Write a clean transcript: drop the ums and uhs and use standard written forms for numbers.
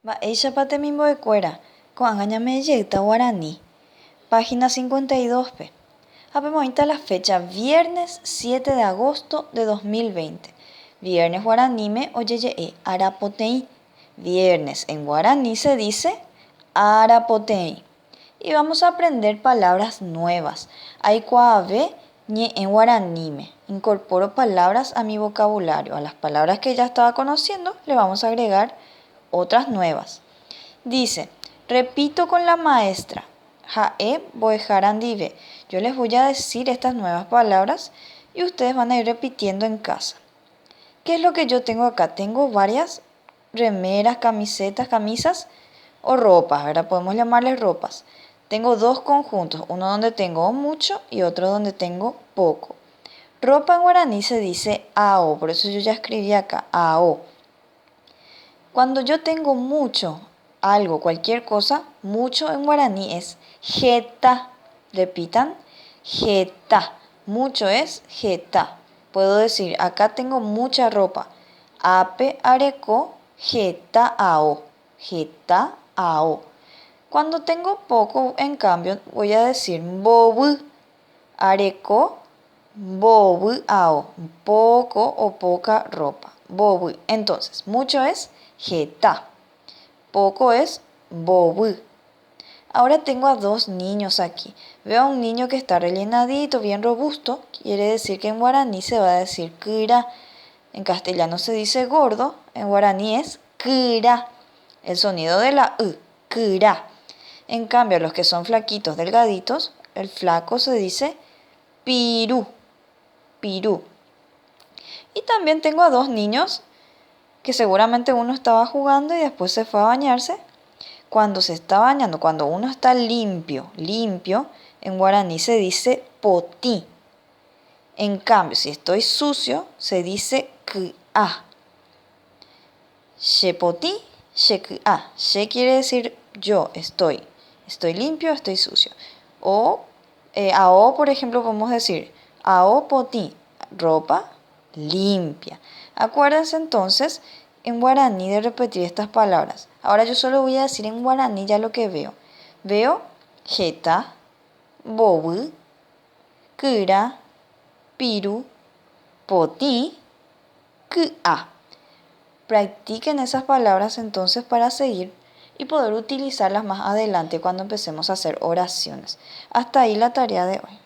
Mba'éichapa temimbo'ekuéra ko'ág̃a ñame'ẽjeýta Guarani. Página 52-pe. Apemoĩta la fecha viernes 7 de agosto de 2020. Viernes guaraníme ojeje'e arapoteĩ. Viernes en guaraní se dice arapoteĩ. Y vamos a aprender palabras nuevas. Aikuaave ñe'ẽ guaraníme. Incorporo palabras a mi vocabulario. A las palabras que ya estaba conociendo le vamos a agregar otras nuevas. Dice, repito con la maestra. Ha'e boejarandive. Yo les voy a decir estas nuevas palabras y ustedes van a ir repitiendo en casa. ¿Qué es lo que yo tengo acá? Tengo varias remeras, camisetas, camisas o ropas, ¿verdad? Podemos llamarles ropas. Tengo dos conjuntos, uno donde tengo mucho y otro donde tengo poco. Ropa en guaraní se dice ao, por eso yo ya escribí acá, ao. Cuando yo tengo mucho, algo, cualquier cosa, mucho en guaraní es jeta. Repitan, jeta. Mucho es jeta. Puedo decir, acá tengo mucha ropa. Ape areco jeta ao. Jeta ao. Cuando tengo poco, en cambio, voy a decir mbovy. Areco mbovy ao. Poco o poca ropa. Mbovy. Entonces, mucho es jeta. Poco es mbovy. Ahora tengo a dos niños aquí. Veo a un niño que está rellenadito, bien robusto. Quiere decir que en guaraní se va a decir kyra. En castellano se dice gordo. En guaraní es kyra. El sonido de la kyra. En cambio, los que son flaquitos, delgaditos, el flaco se dice pirú. Pirú. Y también tengo a dos niños que seguramente uno estaba jugando y después se fue a bañarse. Cuando se está bañando, cuando uno está limpio, en guaraní se dice potí. En cambio, si estoy sucio, se dice k'a. Shepotí, shek'a. She quiere decir yo, estoy limpio, estoy sucio. O ao, por ejemplo, podemos decir ao potí, ropa limpia. Acuérdense entonces en guaraní de repetir estas palabras. Ahora yo solo voy a decir en guaraní ya lo que veo. Veo jeta, mbovy, kyra, pirú, potí, k'a. Practiquen esas palabras entonces para seguir y poder utilizarlas más adelante cuando empecemos a hacer oraciones. Hasta ahí la tarea de hoy.